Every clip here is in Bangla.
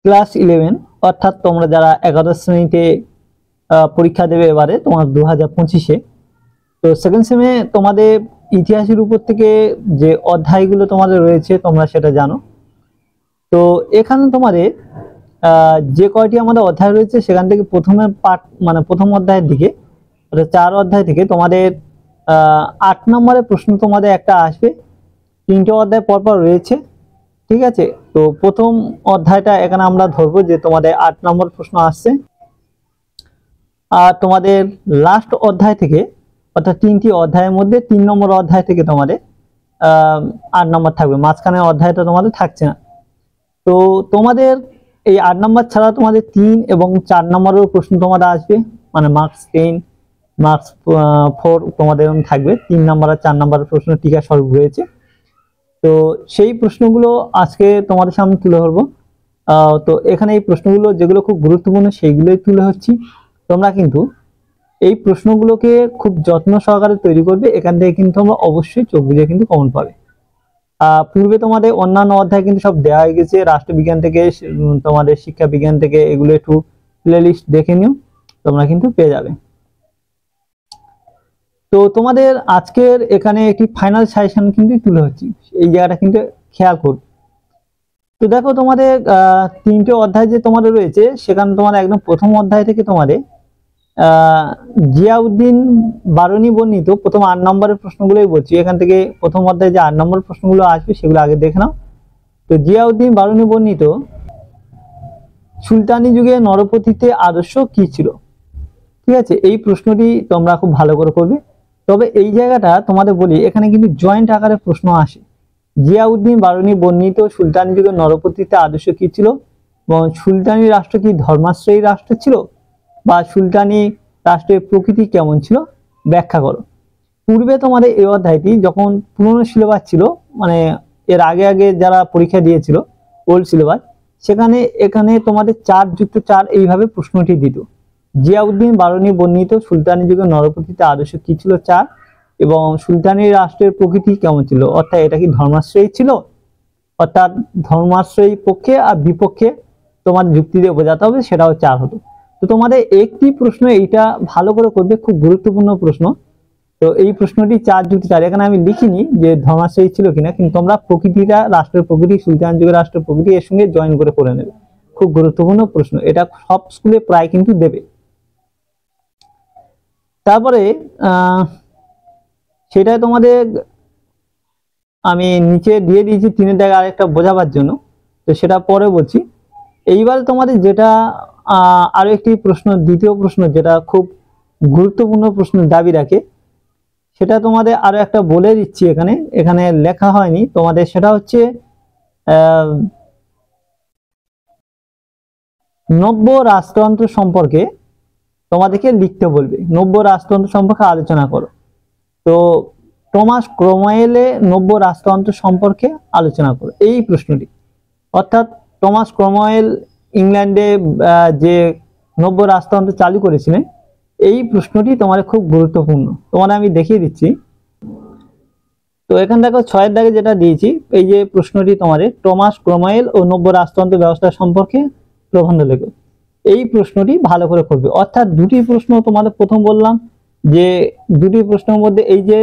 ক্লাস 11 অর্থাৎ তোমরা যারা 11 শ্রেণীতে পরীক্ষা দেবে এবারে তোমার 2025-এ। তো সেকেন্ড সেমে তোমাদের ইতিহাসের উপর থেকে যে অধ্যায়গুলো তোমাদের রয়েছে তোমরা সেটা জানো। তো এখানে তোমাদের যে কয়টি আমাদের অধ্যায় রয়েছে সেখান থেকে প্রথমে পার্ট মানে প্রথম অধ্যায়ের দিকে 4 অধ্যায় থেকে তোমাদের 8 নম্বরের প্রশ্ন তোমাদের একটা আসবে। 3টে অধ্যায় পরপর রয়েছে, ঠিক আছে। তো প্রথম অধ্যায়টা এখানে আমরা ধরবো যে তোমাদের 8 নম্বর প্রশ্ন আসছে। আর তোমাদের লাস্ট অধ্যায় থেকে অর্থাৎ 3টি অধ্যায়ের মধ্যে 3 নম্বর অধ্যায় থেকে তোমাদের 8 নম্বর থাকবে, মাঝখানে অধ্যায়টা তোমাদের থাকছে না। তো তোমাদের এই 8 নম্বর ছাড়া তোমাদের 3 এবং 4 নম্বরের প্রশ্ন তোমাদের আসবে, মানে মার্কস 10 মার্কস 4 তোমাদের থাকবে। 3 নম্বর আর 4 নম্বরের প্রশ্ন টিকা স্বরূপ রয়েছে। তো সেই প্রশ্নগুলো আজকে তোমাদের সামনে তুলে ধরবো। তো এখানে এই প্রশ্নগুলো যেগুলো খুব গুরুত্বপূর্ণ সেইগুলোই তুলে ধরছি। তোমরা কিন্তু এই প্রশ্নগুলোকে খুব যত্ন সহকারে তৈরি করবে, এখান থেকে কিন্তু তোমরা অবশ্যই চোখ বুজে কিন্তু কমন পাবে। পূর্বে তোমাদের অন্যান্য অধ্যায় কিন্তু সব দেওয়া হয়ে গেছে, রাষ্ট্রবিজ্ঞান থেকে তোমাদের শিক্ষা বিজ্ঞান থেকে, এগুলো একটু প্লেলিস্ট দেখে নিও, তোমরা কিন্তু পেয়ে যাবে। তো তোমাদের আজকের এখানে একটি ফাইনাল সাজেশন কিন্তু তুলে হচ্ছে, এই জায়গাটা কিন্তু খেয়াল করবে। তো দেখো তোমাদের 3টে অধ্যায় যে তোমাদের রয়েছে সেখানে তোমার একদম প্রথম অধ্যায় থেকে তোমাদের জিয়াউদ্দিন বারুনি বর্ণিত প্রথম 8 নম্বরের প্রশ্নগুলোই বলছি। এখান থেকে প্রথম অধ্যায়ে যে 8 নম্বর প্রশ্নগুলো আসবে সেগুলো আগে দেখে নাও। তো জিয়াউদ্দিন বারুনি বর্ণিত সুলতানি যুগে নরপতিতে আদর্শ কি ছিল, ঠিক আছে। এই প্রশ্নটি তোমরা খুব ভালো করে করবে। তবে এই জায়গাটা তোমাদের বলি, এখানে কিন্তু জয়েন্ট আকারে প্রশ্ন আসে। জিয়াউদ্দিন বারুনি বর্ণিত সুলতানি যুগে নরপতিতে আদর্শ কি ছিল, এবং সুলতানি রাষ্ট্র কি ধর্মাশ্রয়ী রাষ্ট্র ছিল, বা সুলতানি রাষ্ট্রের প্রকৃতি কেমন ছিল ব্যাখ্যা করো। পূর্বে তোমাদের এই অধ্যায়টি যখন পুরনো সিলেবাস ছিল, মানে এর আগে আগে যারা পরীক্ষা দিয়েছিল ওল্ড সিলেবাস, সেখানে এখানে তোমাদের 4+4 এইভাবে প্রশ্নটি দিত। জিয়াউদ্দিন বারুনি বর্ণিত সুলতানি যুগে নরপতিতে আদর্শ কি ছিল 4, এবং সুলতানি রাষ্ট্রের প্রকৃতি কেমন ছিল, অর্থাৎ এটা কি ধর্মাশ্রয়ী ছিল, অর্থাৎ ধর্মাশ্রয়ী পক্ষে আর বিপক্ষে তোমার যুক্তি দিয়ে বোঝাতে হবে, সেটাও 4 হতো। তো তোমাদের একটি প্রশ্ন এইটা ভালো করে করবে, খুব গুরুত্বপূর্ণ প্রশ্ন। তো এই প্রশ্নটি 4+4, এখানে আমি লিখিনি যে ধর্মাশ্রয়ী ছিল কিনা, কিন্তু তোমরা প্রকৃতিটা, রাষ্ট্রের প্রকৃতি, সুলতান যুগের রাষ্ট্রের প্রকৃতি এর সঙ্গে জয়েন করে নেবে। খুব গুরুত্বপূর্ণ প্রশ্ন, এটা সব স্কুলে প্রায় কিন্তু দেবে। তারপরে সেটা তোমাদের আমি নিচে দিয়ে দিয়েছি 3-এর জায়গায় আরেকটা বোঝাবার জন্য, তো সেটা পরে বলছি। এইবার তোমাদের যেটা আরো একটি প্রশ্ন, দ্বিতীয় প্রশ্ন যেটা খুব গুরুত্বপূর্ণ প্রশ্ন দাবি রাখে, সেটা তোমাদের আরো একটা বলে দিচ্ছি, এখানে এখানে লেখা হয়নি তোমাদের। সেটা হচ্ছে নব্য রাজতন্ত্র সম্পর্কে তোমাদেরকে লিখতে বলবে, নব্য রাজতন্ত্র সম্পর্কে আলোচনা করো। তো টমাস ক্রমওয়েলে নব্য রাজতন্ত্র সম্পর্কে আলোচনা করো, এই প্রশ্নটি। অর্থাৎ টমাস ক্রমওয়েল ইংল্যান্ডে যে নব্য রাজতন্ত্র চালু করেছিলেন, এই প্রশ্নটি তোমার খুব গুরুত্বপূর্ণ, তোমার আমি দেখিয়ে দিচ্ছি। তো এখানে দেখো 6-এর দাগে যেটা দিয়েছি, এই যে প্রশ্নটি তোমার টমাস ক্রমওয়েল ও নব্য রাজতন্ত্র ব্যবস্থা সম্পর্কে প্রবন্ধ লেখো, এই প্রশ্নটি ভালো করে করবে। অর্থাৎ দুটি প্রশ্ন তোমাদের প্রথম বললাম যে দুটি প্রশ্নের মধ্যে এই যে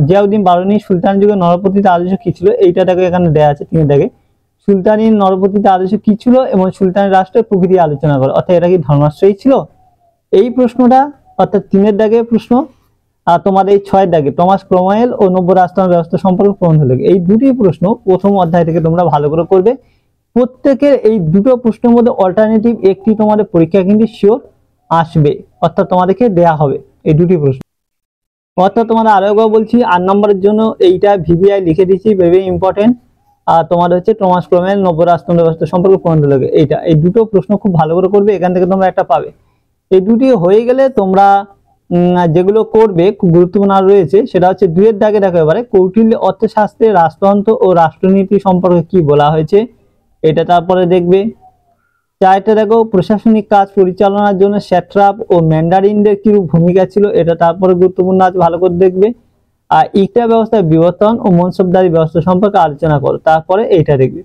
জিয়াউদ্দিন বারুনি সুলতান যুগে নরপতিতে আদর্শ কি ছিল, এইটা দেখো এখানে দেওয়া আছে 3-এর দাগে। সুলতানি নরপতিতে আদর্শ কি ছিল এবং সুলতানি রাষ্ট্রের প্রকৃতি আলোচনা করো, অর্থাৎ এটা কি ধর্মাশ্রয়ী ছিল, এই প্রশ্নটা অর্থাৎ 3-এর দাগে প্রশ্ন। আর তোমাদের এই 6-এর দাগে টমাস ক্রমওয়েল ও নব্য রাজতন্ত্র ব্যবস্থা সম্পর্কে প্রবন্ধ লেখো, এই দুটি প্রশ্ন প্রথম অধ্যায় থেকে তোমরা ভালো করে করবে। প্রত্যেকের এই দুটো প্রশ্নের মধ্যে অল্টারনেটিভ একটি তোমাদের পরীক্ষা কিন্তু শিওর আসবে, অর্থাৎ তোমাদেরকে দেয়া হবে এই দুটি প্রশ্ন। অর্থাৎ তোমাদের আরো একবার বলছি, 8 নম্বরের জন্য এইটা ভিভিআই লিখে দিচ্ছি, ভেরি ইম্পর্টেন্ট। আর তোমাদের হচ্ছে টমাস ক্রমওয়েল নব্য রাজতন্ত্র ব্যবস্থা সম্পর্কে প্রবন্ধ লেখো, এইটা, এই দুটো প্রশ্ন খুব ভালো করে করবে, এখান থেকে তোমরা একটা পাবে। এই দুটি হয়ে গেলে তোমরা যেগুলো করবে খুব গুরুত্বপূর্ণ আর রয়েছে, সেটা হচ্ছে 2-এর দাগে দেখো এবারে কৌটিল্য অর্থশাস্ত্রে রাজতন্ত্র ও রাষ্ট্রনীতি সম্পর্কে কি বলা হয়েছে, এটা তারপরে দেখবে। 4-টা দেখো প্রশাসনিক কাজ পরিচালনার জন্য স্যাট্রাপ ও ম্যান্ডারিনদের কি ভূমিকা ছিল, এটা তারপরে গুরুত্বপূর্ণ আছে, ভালো করে দেখবে। আর ইকটা ব্যবস্থার বিবর্তন ও মনসবদারি ব্যবস্থা সম্পর্কে আলোচনা করো, তারপরে এইটা দেখবে।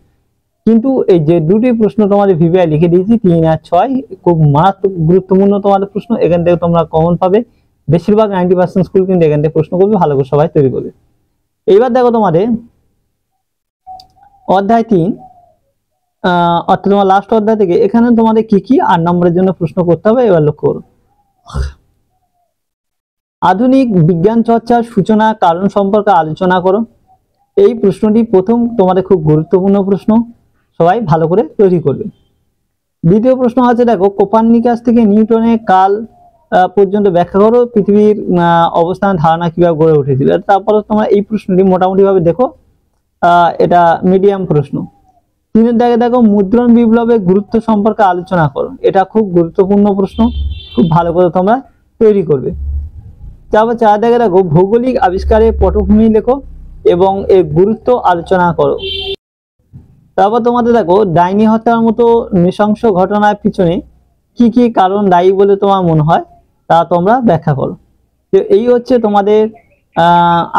কিন্তু এই যে দুটি প্রশ্ন তোমাদের ভিভিআই লিখে দিয়েছি 3 আর 6 খুব মারাত্মক গুরুত্বপূর্ণ তোমাদের প্রশ্ন, এখান থেকে তোমরা কমন পাবে। বেশিরভাগ 90% স্কুল কিন্তু এখান থেকে প্রশ্ন করবে, ভালো করে সবাই তৈরি করবে। এইবার দেখো তোমাদের অধ্যায় 3 অর্থাৎ তোমার লাস্ট অধ্যায় থেকে এখানে তোমাদের কি কি 8 নম্বরের জন্য প্রশ্ন করতে হবে। এবার লক্ষ্য করো, আধুনিক বিজ্ঞান চর্চার সূচনা কারণ সম্পর্কে আলোচনা করো। এই প্রশ্নটি প্রথম তোমাদের খুব গুরুত্বপূর্ণ প্রশ্ন, সবাই ভালো করে তৈরি করবে। দ্বিতীয় প্রশ্ন আছে দেখো, কোপার্নিকাস থেকে নিউটনের কাল পর্যন্ত ব্যাখ্যা করো, পৃথিবীর অবস্থান ধারণা কিভাবে গড়ে উঠেছিল। তারপরে তোমরা এই প্রশ্নটি মোটামুটি ভাবে দেখো, এটা মিডিয়াম প্রশ্ন। 3 দাগে দেখো, মুদ্রণ বিপ্লবের গুরুত্ব সম্পর্কে আলোচনা করো। এটা খুব গুরুত্বপূর্ণ প্রশ্ন, খুব ভালো করে তোমরা তৈরি করবে। তারপর 4 দাগে দেখো, ভৌগোলিক আবিষ্কারের পটভূমি লেখো এবং এর গুরুত্ব আলোচনা করো। তারপর তোমাদের দেখো, ডাইনি হত্যার মতো নৃশংস ঘটনার পিছনে কি কি কারণ দায়ী বলে তোমার মনে হয় তা তোমরা ব্যাখ্যা করো। তো এই হচ্ছে তোমাদের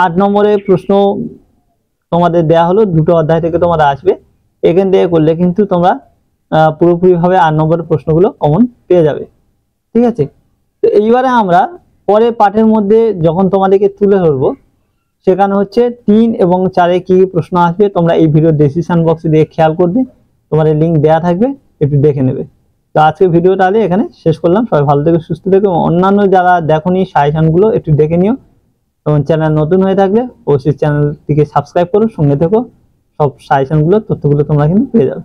8 নম্বরের প্রশ্ন তোমাদের দেয়া হলো, দুটো অধ্যায় থেকে তোমরা আসবে। এখান থেকে করলে কিন্তু তোমরা পুরোপুরিভাবে 8 নম্বরের প্রশ্নগুলো কমন পেয়ে যাবে। ঠিক আছে, তো এইবারে আমরা পরের পাঠের মধ্যে যখন তোমাদেরকে তুলে ধরবো, সেখানে হচ্ছে 3 এবং 4 কি প্রশ্ন আসবে। তোমরা এই ভিডিও ডেসক্রিপশন বক্সে দিয়ে খেয়াল করবে, তোমাদের লিঙ্ক দেওয়া থাকবে, একটু দেখে নেবে। তো আজকে ভিডিওটা তাহলে এখানে শেষ করলাম। সবাই ভালো থেকো, সুস্থ থেকো, এবং অন্যান্য যারা দেখোনি সাজেশনগুলো একটু দেখে নিও, এবং চ্যানেল নতুন হয়ে থাকলে অবশ্যই চ্যানেলটিকে সাবস্ক্রাইব করো, সঙ্গে থেকো, সব সাজেশনগুলো তথ্যগুলো তোমরা কিন্তু পেয়ে যাবে।